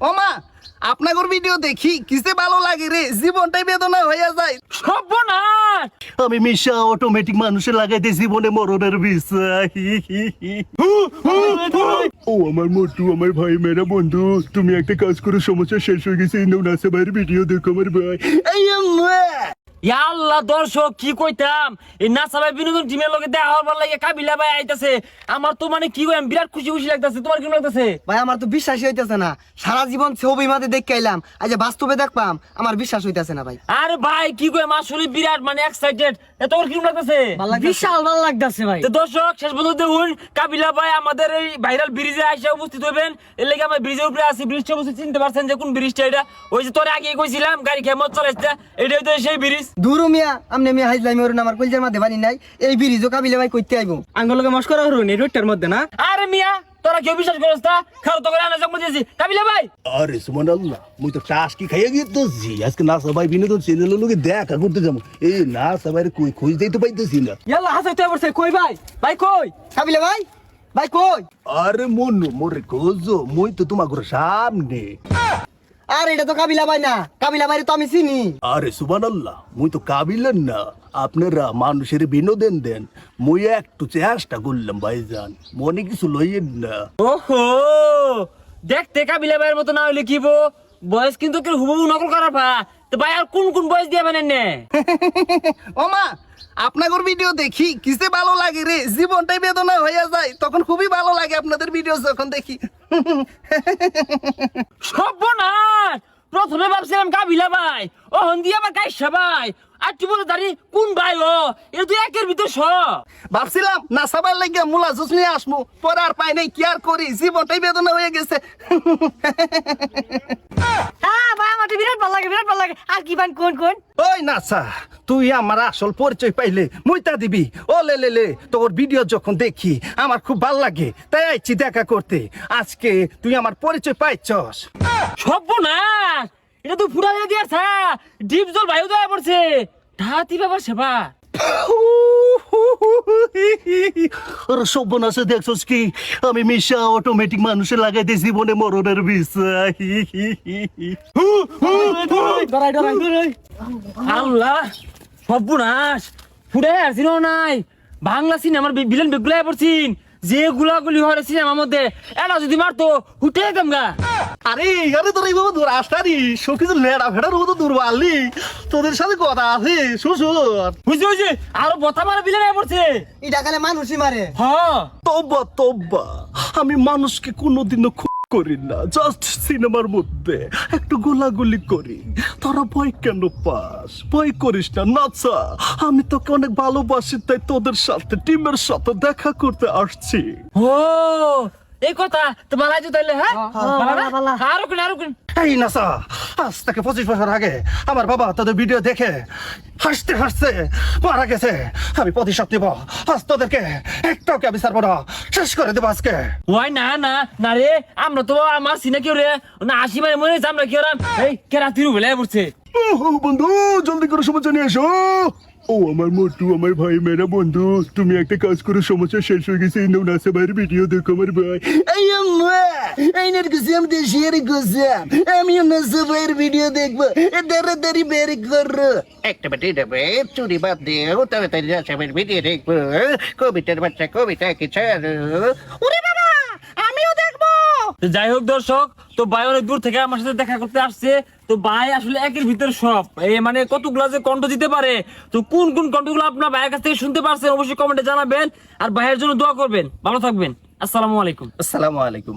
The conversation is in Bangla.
ও মা, আপনার ভিডিও দেখি কিসে ভালো লাগে রে, জীবনটাই বেদনা হয়ে যায়। সর্বনাশ! আমি মিশা অটোমেটিক মানুষের লাগাইতে জীবনে মরণের বিষয়। ও আমার মোটু, আমার ভাই মেরা বন্ধু, তুমি একটা কাজ করে সমস্যা শেষ হয়ে গেছে। নাসা ভাইয়ের ভিডিও দেখো আমার ভাই। এই আম্মা! ইয়া আল্লাহ, দর্শক কি কইতাম, এই নাসা ভাই বিনোদন টিমের লগে দেখা হবার লাগে কাবিলা ভাই আইতাছে। আমার তো মানে কি কইম, বিরাট খুশি খুশি লাগতাছে। তোমার কেমন লাগতাছে? ভাই আমার তো বিশ্বাসই হইতেছে না, সারা জীবন ছবি মাঝে দেখে আইলাম, আজ যে বাস্তবে দেখলাম আমার বিশ্বাস হইতেছে না ভাই। আরে ভাই কি কইম, আসলে বিরাট মানে এক্সাইটেড। তোমার কেমন লাগতাছে? বিশাল ভালো লাগতেছে ভাই। তো দর্শক শেষ পর্যন্ত দেখুন, কাবিলা ভাই আমাদের এই ভাইরাল ব্রিজে আইসা উপস্থিত হবেন। এর লাগে আমরা ব্রিজের উপরে আছি। ব্রিজটা অবশ্যই চিনতে পারছেন যে কোন ব্রিজটা এটা। ওই যে তোরে আগে কইছিলাম গাড়ি খেমত চলেছে, এটাই তো সেই ব্রিজ। দূর মিয়া, আমনে মিয়া হাইজলাই মরুন, আমার কলজার মধ্যে বানি নাই। এই ব্রিজও কাবিলা ভাই কইতে আইবো। আঙ্গুলকে মস্করা হরুন এই রোডটার মধ্যে না। আরে মিয়া, তোরা কেউ বিশ্বাস করছ না? খাও তো করে আনা জন্ম দিয়েছি কাবিলা ভাই। আরে সুবহানাল্লাহ, মুই তো টাস্কি খাইয়া গিয়েছি। আজকে নাসা ভাই বিনোদন চ্যানেলের লোকে দেখা করতে যাবো। এই নাসা ভাইয়ের কই খোঁজ দিতে পাইতেছি না। ইয়াল্লা হাসাইতে পড়ছে। কই ভাই? ভাই কই? কাবিলা ভাই, ভাই কই? আরে মনু মোরে খোঁজো, মুই তো তোমার সামনে। আর এটা তো কাবিলা ভাই না, কাবিলা ভাই তো আমি চিনি। আরে সুবহানাল্লাহ, মুই তো কাবিলান না। আপনারা মানুষের বিনোদন দেন, মুই একটু চেষ্টা করলাম ভাইজান, মনে কিছু লইয়েন না। ওহো, দেখতে কাবিলা ভাইয়ের মতো না হইলে কি বয়স কিন্তু কেউ হুবহু নকল করার পা। তো ভাই আর কোন কোন বয়স দিয়ে বানেন নে? ও মা, আপনার ভিডিও দেখি কিসে ভালো লাগে রে, জীবনটাই বেদনা হয়ে যায়। তখন খুবই ভালো লাগে আপনাদের ভিডিও যখন দেখি। সর্বনাশ! প্রথমে ভাবছিলাম কাবিলা ভাই, ও হন্দি আবার কাইসা ভাই। আর তুই বলে দাঁড়ি কোন ভাই ও? এটা তো একের ভিতর সব। ভাবছিলাম না সবার লাগে মুলা জুস নিয়ে আসবো, পরে আর পাই নাই, কি আর করি, জীবনটাই বেদনা হয়ে গেছে। হ্যাঁ ভাই, আমার তো বিরাট ভালো লাগে, বিরাট ভালো লাগে। আর কি বান কোন কোন? ওই নাসা, তুই আমার আসল পরিচয় পাইলে মুইতা দিবি। ও লে লে লে, তোর ভিডিও যখন দেখি আমার খুব ভাল লাগে, তাই আইছি দেখা করতে। আজকে তুই আমার পরিচয় পাইছস। সর্বনাশ! এটা তো ফুটা হয়ে দিয়েছে। ডিপ জল বায়ু দেওয়া পড়ছে। ঢাতি ব্যাপার সেবা। আরে সর্বনাশে দেখছস কি, আমি মিশা অটোমেটিক মানুষের লাগাইতে জীবনে মরণের বিষয়। ডরাই ডরাই ডরাই। আল্লাহ, সর্বনাশ! ফুটে আসছিল নাই। বাংলা সিনেমার ভিলেন বেগুলাই পড়ছিন, যে গুলাগুলি হয় সিনেমার মধ্যে, এটা যদি মারতো হুটে যেতাম গা। আরে আরে তোর এইভাবে দূর আসতারি, সব কিছু লেড়া ফেড়ার মতো দূর আনলি। তোদের সাথে কথা আছে শ্বশুর। বুঝছি বুঝছি, আরো বথা মারা ভিলেন পড়ছে। এটা খালি মানুষই মারে। হ্যাঁ, তব্বা তব্বা, আমি মানুষকে কোনোদিনও করি না, জাস্ট সিনেমার মধ্যে একটু গোলাগুলি করি। তোরা ভয় কেন পাস? ভয় করিস না নাচা, আমি তোকে অনেক ভালোবাসি, তাই তোদের সাথে টিমের সাথে দেখা করতে আসছি। ও এই কথা তো মালাই তো তাইলে। হ্যাঁ বালা। আরো কোন আরো কোন। এই নাসা, আজ থেকে 25 বছর আগে আমার বাবা তোদের ভিডিও দেখে হাসতে হাসতে মারা গেছে। আমি প্রতিশোধ নিব, আজ তোদেরকে একটাও আমি ছাড়বো না, শেষ করে দেবো আজকে। ওই না না না রে, আমরা তো আমার সিনে কেউ রে না, আসি মানে মনে হচ্ছে আমরা কেউ এই কেরা তিরু বেলায় পড়ছে। বন্ধু জলদি করে সমস্যা নিয়ে এসো। ও আমার মোটু, আমার ভাই মেরা বন্ধু, তুমি একটা কাজ করে সমস্যা শেষ হয়ে গেছে। নাসা ভাইয়ের ভিডিও দেখো আমার ভাই। এই আম্মা, এই নারকুসিয়াম দেশের কুসিয়াম, আমিও নাসা ভাইয়ের ভিডিও দেখবো। তাড়াতাড়ি বের করো। একটা বাটি দেবে, চুরি বাদ দিও, তাড়াতাড়ি নাসামের ভিডিও দেখবো। কবিতার বাচ্চা কবিতা কি ছাড়ো। ওরে বাবা, আমিও দেখবো। তো যাই হোক দর্শক, তো ভাই অনেক দূর থেকে আমার সাথে দেখা করতে আসছে। তো ভাই আসলে একের ভিতর সব, এই মানে কতগুলা যে কণ্ঠ দিতে পারে। তো কোন কোন কণ্ঠগুলো আপনার ভাইয়ের কাছ থেকে শুনতে পারছেন অবশ্যই কমেন্টে জানাবেন। আর ভাইয়ের জন্য দোয়া করবেন। ভালো থাকবেন। আসসালামু আলাইকুম। আসসালামু আলাইকুম।